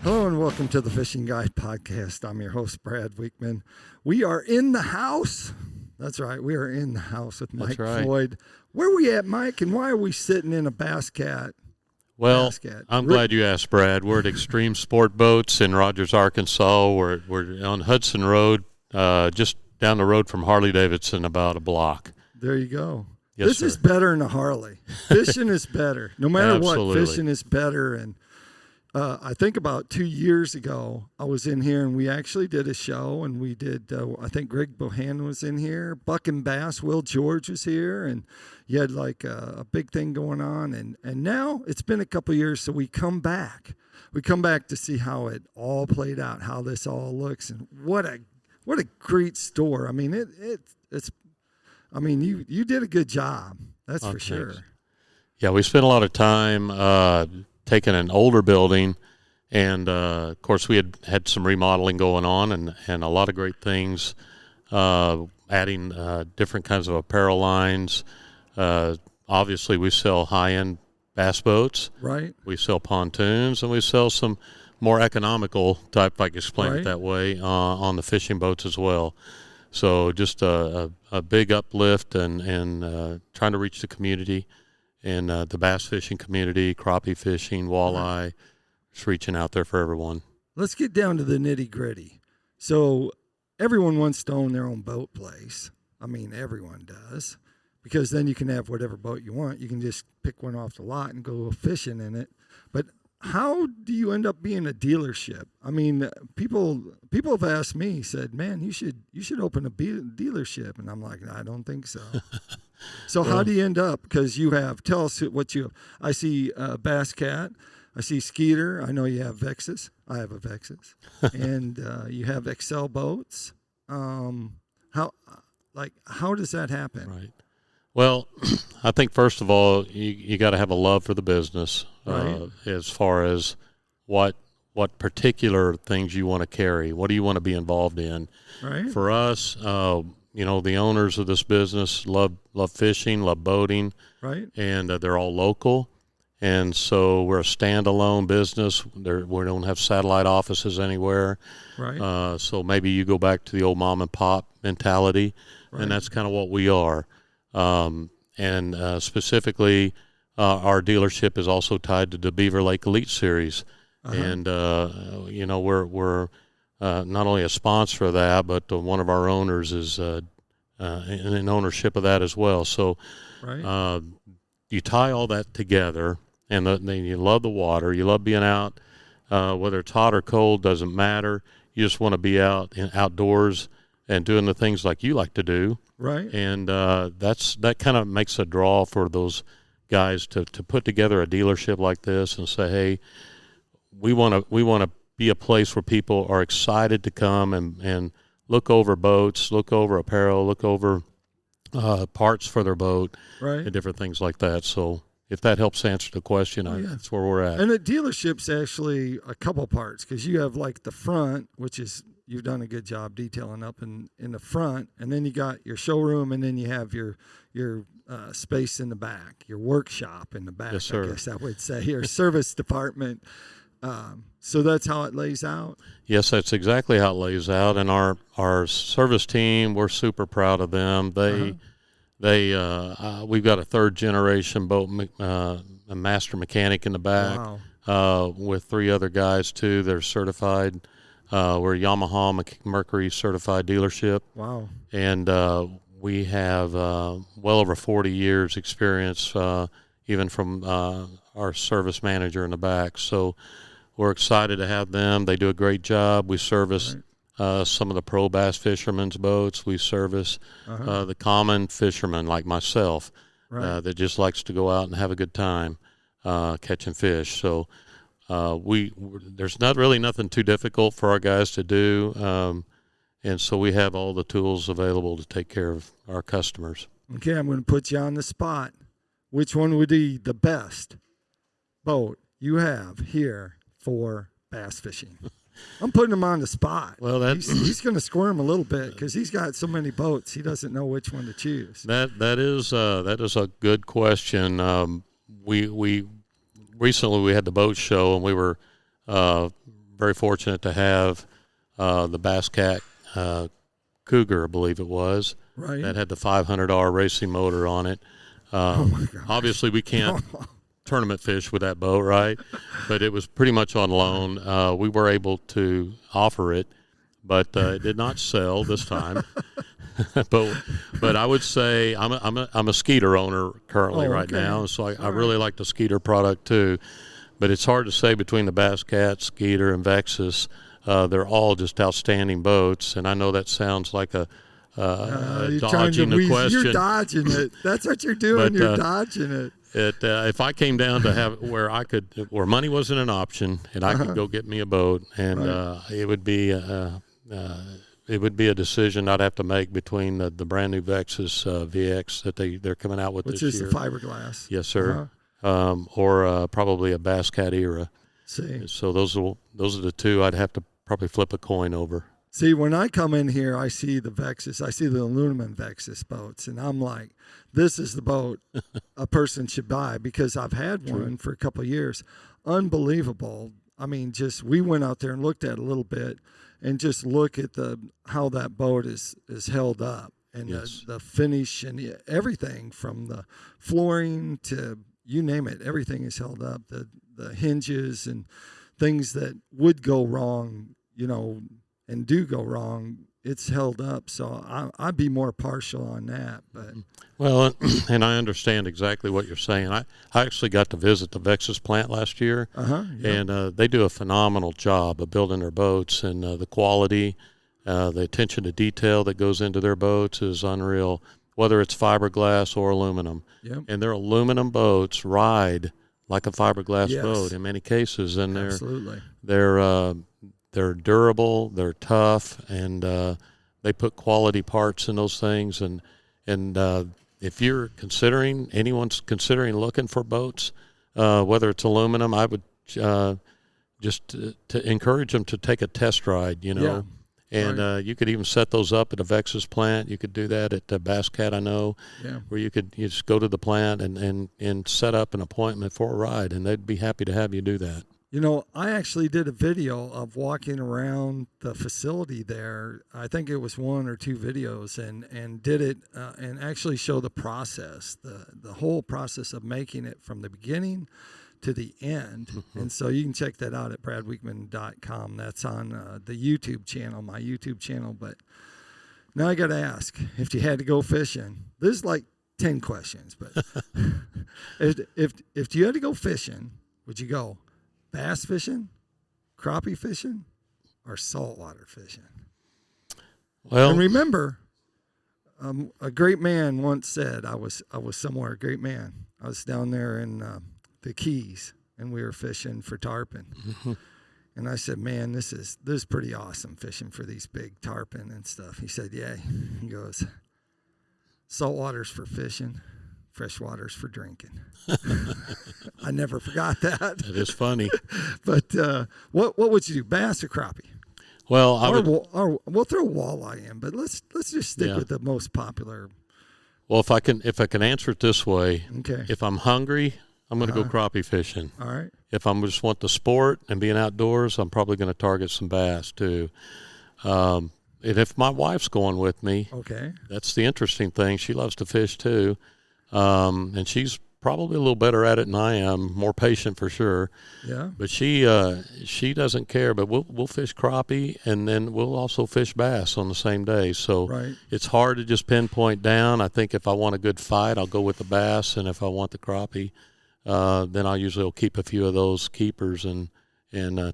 Hello and welcome to the Fishing Guide Podcast. I'm your host, Brad Wiegmann. We are in the house. That's right. We are in the house with Mike Floyd. Where are we at, Mike, and why are we sitting in a Bass Cat? Well, I'm glad you asked, Brad. We're at Extreme Sport Boats in Rogers, Arkansas. We're on Hudson Road, just down the road from Harley-Davidson, about a block. There you go. Yes, this sir. is better than a Harley. Fishing is better. No matter Absolutely. what, fishing is better. And I think about 2 years ago, I was in here and we actually did a show, and we did, I think Greg Bohannon was in here, Buck and Bass, Will George was here, and you had like a big thing going on. And now it's been a couple of years, so we come back. We come back to see how it all played out, how this all looks, and what a great store. I mean, it's I mean, you did a good job. That's for sure. Yeah, we spent a lot of time taking an older building, and of course we had some remodeling going on, and a lot of great things, adding different kinds of apparel lines. Obviously, we sell high-end bass boats. Right. We sell pontoons, and we sell some more economical type, if I can explain it that way, on the fishing boats as well. So just a big uplift and trying to reach the community and the bass fishing community, crappie fishing, walleye, just reaching out there for everyone. Let's get down to the nitty-gritty. So everyone wants to own their own boat place. I mean, everyone does, because then you can have whatever boat you want. You can just pick one off the lot and go fishing in it. But how do you end up being a dealership? I mean, people have asked me, said, "Man, you should open a dealership," and I'm like, "I don't think so." So how do you end up? Because tell us what you. I see Bass Cat, I see Skeeter. I know you have Vexus. I have a Vexus, and you have XL boats. How does that happen? Right. Well, I think first of all, you got to have a love for the business, as far as what particular things you want to carry. What do you want to be involved in? Right. For us, the owners of this business love fishing, love boating, right, and they're all local, and so we're a standalone business. We don't have satellite offices anywhere, right. So maybe you go back to the old mom and pop mentality, and that's kind of what we are. And specifically, our dealership is also tied to the Beaver Lake Elite Series, and we're not only a sponsor of that, but one of our owners is in ownership of that as well. So you tie all that together, and then you love the water, you love being out, whether it's hot or cold, doesn't matter. You just want to be outdoors and doing the things like you like to do. Right. And that kind of makes a draw for those guys to put together a dealership like this and say, hey, we want to be a place where people are excited to come and look over boats, look over apparel, look over parts for their boat, and different things like that. So if that helps answer the question, that's where we're at. And the dealership's actually a couple parts, because you have like the front, which is, you've done a good job detailing up in the front, and then you got your showroom, and then you have your space in the back, your workshop in the back. Yes, sir. I guess I would say your service department. So that's how it lays out. Yes, that's exactly how it lays out. And our service team, we're super proud of them. We've got a third generation boat a master mechanic in the back. Wow. With 3 other guys too. They're certified. We're a Yamaha Mercury certified dealership. Wow. And we have well over 40 years experience, even from our service manager in the back. So we're excited to have them. They do a great job. We service some of the pro bass fishermen's boats. We service the common fisherman like myself that just likes to go out and have a good time catching fish. So there's not really nothing too difficult for our guys to do, and so we have all the tools available to take care of our customers. Okay, I'm going to put you on the spot. Which one would be the best boat you have here for bass fishing? I'm putting him on the spot. Well, he's going to squirm a little bit because he's got so many boats. He doesn't know which one to choose. That is a good question. We recently we had the boat show, and we were very fortunate to have the Bass Cat Cougar, I believe it was, Right. that had the 500R racing motor on it. Oh my gosh. Obviously, we can't tournament fish with that boat, right? But it was pretty much on loan. We were able to offer it, but it did not sell this time. but I would say I'm a Skeeter owner currently right now, so I really like the Skeeter product too. But it's hard to say between the Bass Cat, Skeeter, and Vexus. They're all just outstanding boats, and I know that sounds like a dodging the question. You're dodging it. That's what you're doing. But, you're dodging it. If I came down to have where money wasn't an option, and I could go get me a boat, and it would be a decision I'd have to make between the brand new Vexus VX that they're coming out with Which this is year. the fiberglass. Yes, sir. Or probably a Bass Cat Era. See. So those are the two I'd have to probably flip a coin over. See, when I come in here, I see the Vexus. I see the aluminum Vexus boats, and I'm like, this is the boat a person should buy, because I've had one for a couple of years. Unbelievable. I mean, we went out there and looked at it a little bit, and just look at how that boat is held up, and the finish and everything, from the flooring to you name it, everything is held up. The hinges and things that would go wrong, and do go wrong, it's held up. So I'd be more partial on that. But well, and I understand exactly what you're saying. I actually got to visit the Vexus plant last year, and they do a phenomenal job of building their boats, and the quality, the attention to detail that goes into their boats is unreal, whether it's fiberglass or aluminum. Yep. And their aluminum boats ride like a fiberglass boat in many cases, and they're durable, they're tough, and they put quality parts in those things. And if anyone's considering looking for boats, whether it's aluminum, I would just to encourage them to take a test ride, And you could even set those up at a Vexus plant. You could do that at the Bass Cat, I know, where you just go to the plant and set up an appointment for a ride, and they'd be happy to have you do that. I actually did a video of walking around the facility there. I think it was 1 or 2 videos, and did it and actually show the process, the whole process of making it from the beginning to the end. Mm-hmm. And so you can check that out at bradwiegmann.com. That's on the YouTube channel, my YouTube channel. But now I got to ask, if you had to go fishing, this is like 10 questions, but if you had to go fishing, would you go bass fishing, crappie fishing, or saltwater fishing? Well, and remember, a great man once said, I was somewhere, a great man. I was down there in the Keys, and we were fishing for tarpon. Mm-hmm. And I said, man, this is pretty awesome, fishing for these big tarpon and stuff. He said, yeah. He goes, saltwater's for fishing, freshwater's for drinking. I never forgot that. That is funny. But what would you do, bass or crappie? Well, or we'll throw walleye in, but let's just stick with the most popular. Well, if I can answer it this way, okay. If I'm hungry, I'm going to go crappie fishing. All right. If I just want the sport and being outdoors, I'm probably going to target some bass too. And if my wife's going with me, okay, that's the interesting thing. She loves to fish too, and she's probably a little better at it than I am, more patient for sure. Yeah. But she doesn't care. But we'll fish crappie, and then we'll also fish bass on the same day. So It's hard to just pinpoint down. I think if I want a good fight, I'll go with the bass, and if I want the crappie, then I usually will keep a few of those keepers and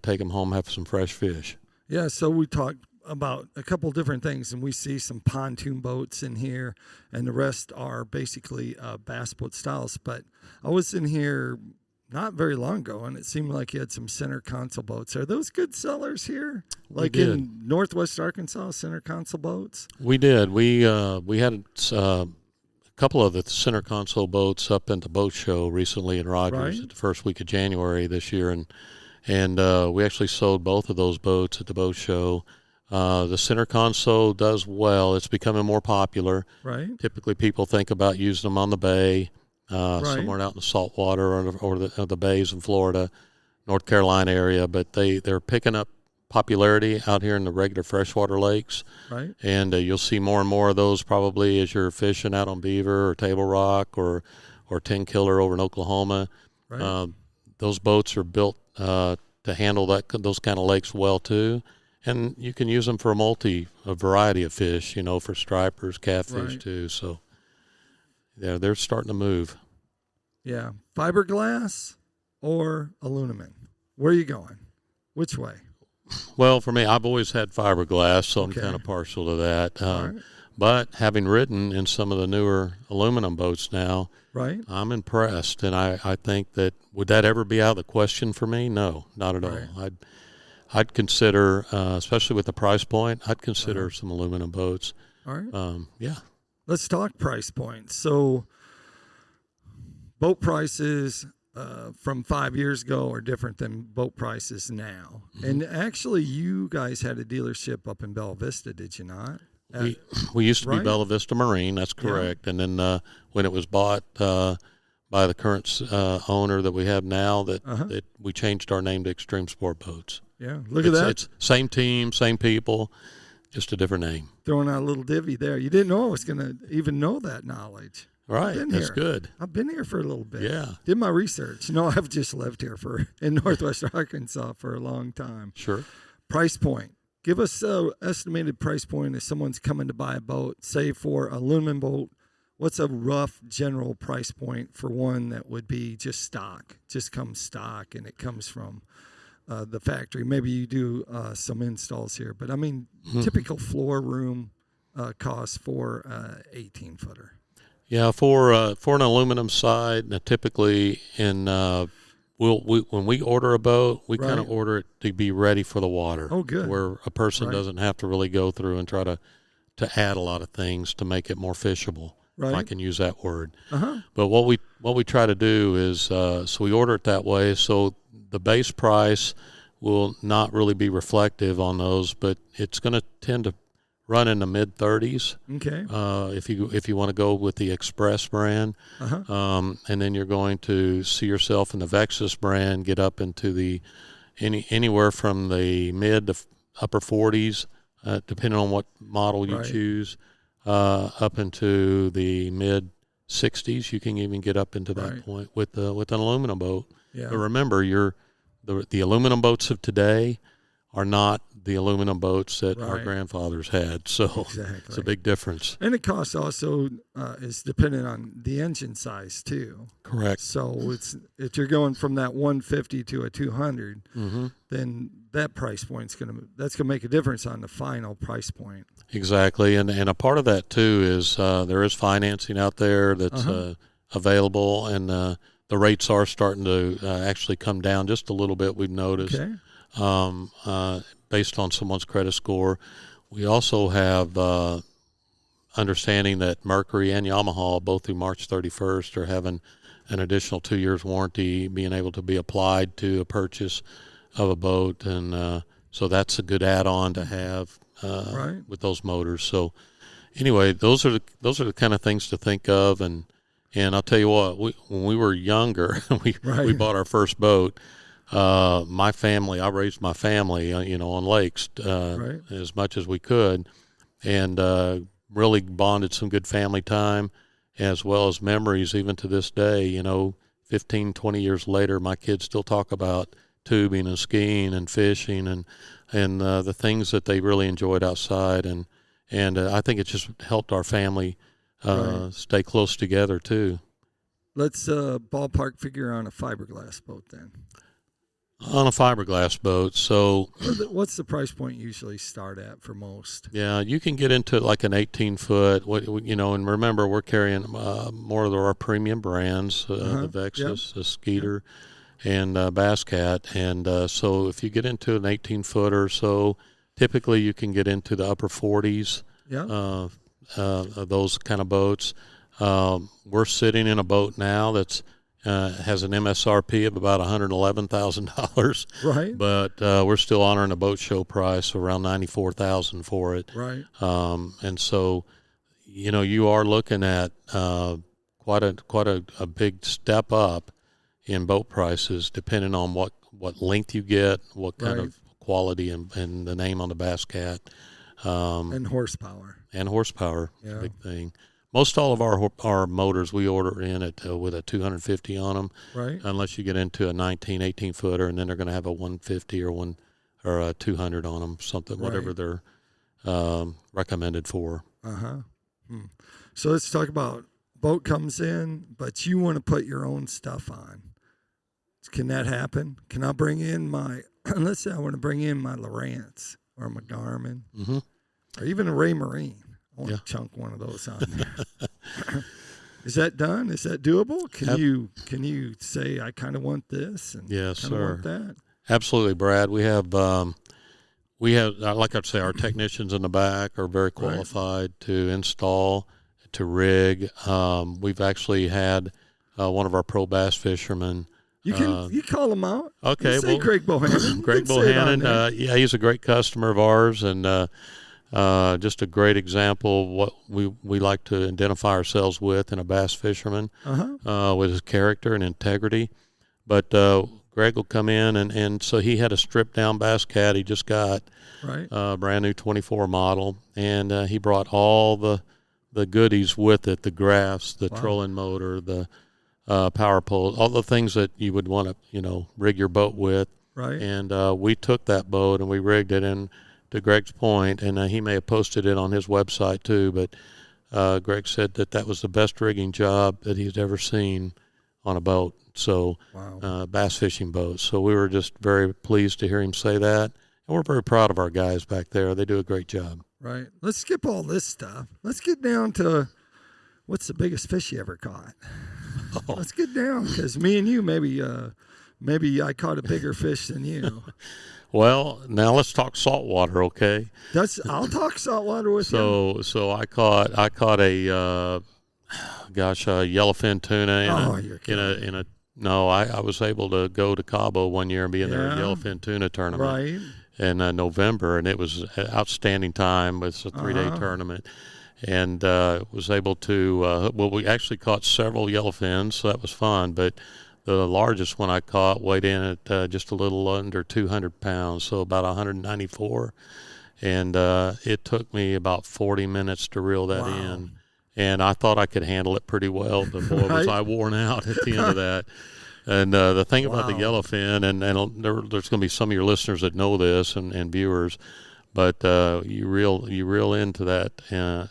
take them home, have some fresh fish. Yeah, so we talked about a couple different things, and we see some pontoon boats in here, and the rest are basically bass boat styles. But I was in here not very long ago, and it seemed like you had some center console boats. Are those good sellers here? Like in Northwest Arkansas, center console boats? We did. We had a couple of the center console boats up at the boat show recently in Rogers at the first week of January this year, and we actually sold both of those boats at the boat show. The center console does well. It's becoming more popular. Right. Typically, people think about using them on the bay, somewhere out in the saltwater or the bays in Florida, North Carolina area, but they're picking up popularity out here in the regular freshwater lakes. Right. And you'll see more and more of those probably as you're fishing out on Beaver or Table Rock or 10 Killer over in Oklahoma. Right. Those boats are built to handle those kind of lakes well too. And you can use them for a variety of fish, for stripers, catfish Right. too. So yeah, they're starting to move. Yeah. Fiberglass or aluminum? Where are you going? Which way? Well, for me, I've always had fiberglass, so Okay. I'm kind of partial to that. All right. But having ridden in some of the newer aluminum boats now, Right. I'm impressed, and I think that would that ever be out of the question for me? No, not at Right. all. I'd consider, especially with the price point, I'd consider some aluminum boats. All right. Yeah. Let's talk price points. So, boat prices from 5 years ago are different than boat prices now. Mm-hmm. And actually, you guys had a dealership up in Bella Vista, did you not? We used to be right? Bella Vista Marine, that's correct. And then when it was bought by the current owner that we have now, that we changed our name to Extreme Sport Boats. Yeah, look at that. It's same team, same people, just a different name. Throwing out a little divvy there. You didn't know I was going to even know that knowledge. Right, that's good. I've been here for a little bit. Yeah. Did my research. No, I've just lived here in Northwest Arkansas for a long time. Sure. Price point. Give us an estimated price point if someone's coming to buy a boat, say for an aluminum boat. What's a rough general price point for one that would be just stock, just comes stock, and it comes from the factory? Maybe you do some installs here, but I mean, typical floor room costs for 18-footer. Yeah, for an aluminum side, typically when we order a boat, we kind of order it to be ready for the water. Oh, good. Where a person doesn't have to really go through and try to add a lot of things to make it more fishable. Right. If I can use that word. But what we try to do is so we order it that way. So the base price will not really be reflective on those, but it's going to tend to run in the mid-30s. Okay. If you want to go with the Xpress brand, and then you're going to see yourself in the Vexus brand get up into the anywhere from the mid to upper 40s, depending on what model you choose, up into the mid 60s. You can even get up into that point with an aluminum boat. Yeah. But remember, the aluminum boats of today are not the aluminum boats that our grandfathers had. So it's a big difference. And the cost also is dependent on the engine size too. Correct. So if you're going from that 150 to a 200, then that price point's that's gonna make a difference on the final price point. Exactly, and a part of that too is there is financing out there that's available, and the rates are starting to actually come down just a little bit. We've noticed. Okay. Based on someone's credit score. We also have understanding that Mercury and Yamaha, both through March 31st, are having an additional 2 years warranty being able to be applied to a purchase of a boat, and so that's a good add-on to have with those motors. So anyway, those are the kind of things to think of, and I'll tell you what, when we were younger, we bought our first boat. My family, I raised my family, on lakes as much as we could, and really bonded some good family time as well as memories even to this day. 15, 20 years later, my kids still talk about tubing and skiing and fishing and the things that they really enjoyed outside. And I think it just helped our family stay close together too. Let's ballpark figure on a fiberglass boat then. On a fiberglass boat, so what's the price point usually start at for most? Yeah, you can get into like an 18-foot, and remember we're carrying more of our premium brands, the Vexus, the Skeeter, and Bass Cat, and so if you get into an 18-foot or so, typically you can get into the upper 40s. Of those kind of boats. We're sitting in a boat now that's has an MSRP of about $111,000. Right. But we're still honoring a boat show price around $94,000 for it. Right. And so, you are looking at quite a big step up in boat prices, depending on what length you get, what kind of quality and the name on the Bass Cat. And horsepower. And horsepower, Yeah. big thing. Most all of our motors we order in at with a 250 on them, Right. unless you get into a 19, 18 footer, and then they're going to have a 150 or a 200 on them, something whatever Right. they're recommended for. So let's talk about boat comes in, but you want to put your own stuff on. Can that happen? Can I bring in my? Let's say I want to bring in my Lowrance or my Garmin, or even a Ray Marine. I want to chunk one of those on there. Is that done? Is that doable? Can you say I kind of want this and yes, kind of sir. want that? Absolutely, Brad. We have like I say, our technicians in the back are very qualified to install, to rig. We've actually had one of our pro bass fishermen. You call him out. Okay, You say Greg Bohannon. Greg Bohannon. Yeah, he's a great customer of ours, and just a great example of what we like to identify ourselves with in a bass fisherman, with his character and integrity. But Greg will come in, and so he had a stripped down Bass Cat he just got, brand new 24 model, and he brought all the goodies with it, the graphs, the trolling motor, the power pole, all the things that you would want to, rig your boat with. Right. And we took that boat and we rigged it in, to Greg's point, and he may have posted it on his website too, but Greg said that was the best rigging job that he's ever seen on a boat. So, bass fishing boat. So we were just very pleased to hear him say that. And we're very proud of our guys back there. They do a great job. Right. Let's skip all this stuff. Let's get down to what's the biggest fish you ever caught? Oh. Let's get down, because me and you, maybe I caught a bigger fish than you. Well, now let's talk saltwater, okay? I'll talk saltwater with you. So I caught a yellowfin tuna I was able to go to Cabo one year and be in their yellowfin tuna tournament in November, and it was an outstanding time. It's a 3-day tournament. And was able to, we actually caught several yellowfins, so that was fun. But the largest one I caught weighed in at just a little under 200 pounds, so about 194. And it took me about 40 minutes to reel that in. And I thought I could handle it pretty well, but boy, was I worn out at the end of that. And the thing about the yellowfin, and there's going to be some of your listeners that know this and viewers, but you reel into that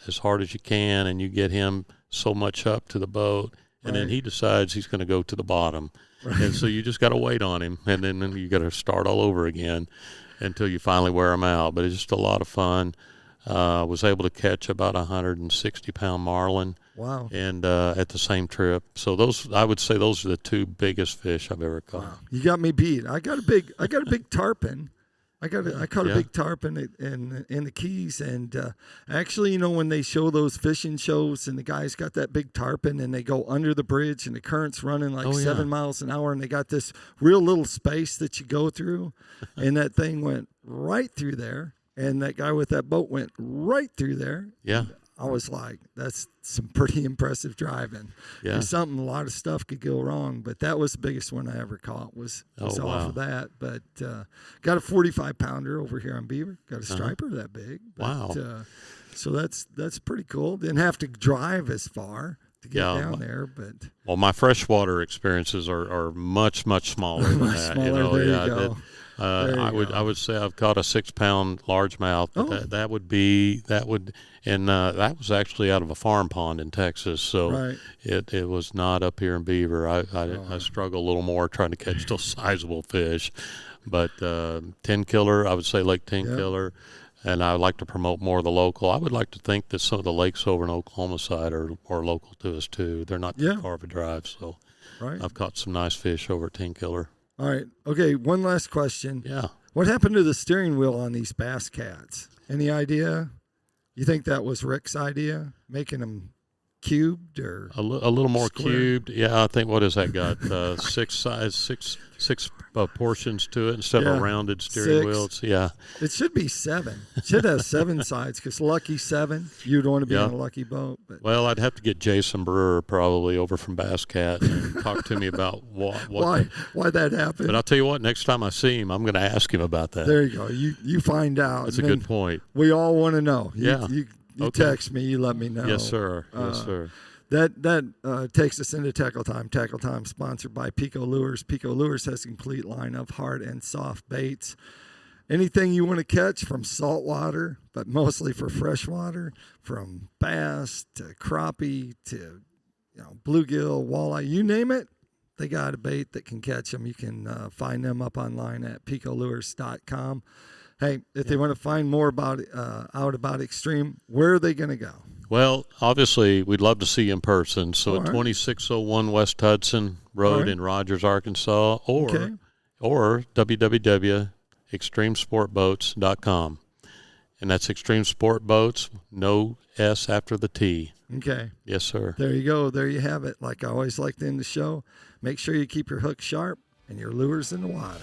as hard as you can, and you get him so much up to the boat, and then he decides he's going to go to the bottom. And so you just got to wait on him, and then you got to start all over again until you finally wear him out. But it's just a lot of fun. Was able to catch about 160-pound marlin. Wow! And at the same trip, so I would say those are the two biggest fish I've ever caught. Wow. You got me beat. I got a big tarpon. I caught a big tarpon in the Keys, and actually, when they show those fishing shows, and the guys got that big tarpon, and they go under the bridge, and the current's running like 7 miles an hour, and they got this real little space that you go through, and that thing went right through there. And that guy with that boat went right through there. Yeah. I was like, that's some pretty impressive driving. Yeah. There's a lot of stuff could go wrong, but that was the biggest one I ever caught was off of that. But got a 45-pounder over here on Beaver. Got a striper that big. But, so that's pretty cool. Didn't have to drive as far to get down there. But my freshwater experiences are much, much smaller than that. Smaller, there you go. I would say I've caught a 6-pound largemouth. But that was actually out of a farm pond in Texas. So it was not up here in Beaver. I struggle a little more trying to catch those sizable fish. But 10 killer, I would say Lake 10 killer. And I would like to promote more of the local. I would like to think that some of the lakes over in Oklahoma side are local to us too. They're not too far of a drive. So I've caught some nice fish over 10 killer. All right. Okay, one last question. Yeah. What happened to the steering wheel on these Bass Cats? Any idea? You think that was Rick's idea, making them cubed or A little more square? cubed. Yeah, I think, what has that got? Six portions to it instead of a rounded steering wheel. Yeah. It should be 7. It should have 7 sides because lucky 7. You'd want to be on a lucky boat. But well, I'd have to get Jason Brewer probably over from Bass Cat and talk to me about why that happened. But I'll tell you what, next time I see him, I'm going to ask him about that. There you go. You find out. That's a good point. We all want to know. You Okay. text me. You let me know. Yes, sir. Yes, sir. That takes us into Tackle Time. Tackle Time sponsored by PICO Lures. PICO Lures has a complete line of hard and soft baits. Anything you want to catch from saltwater, but mostly for freshwater, from bass to crappie to bluegill, walleye, you name it, they got a bait that can catch them. You can find them up online at picolures.com. Hey, if they want to find more about Xtreme, where are they going to go? Well, obviously, we'd love to see you in person. So at 2601 West Hudson Road in Rogers, Arkansas, or www.extremesportboats.com. And that's Extreme Sport Boats, no S after the T. Okay. Yes, sir. There you go. There you have it. Like I always like to end the show, make sure you keep your hook sharp and your lures in the water.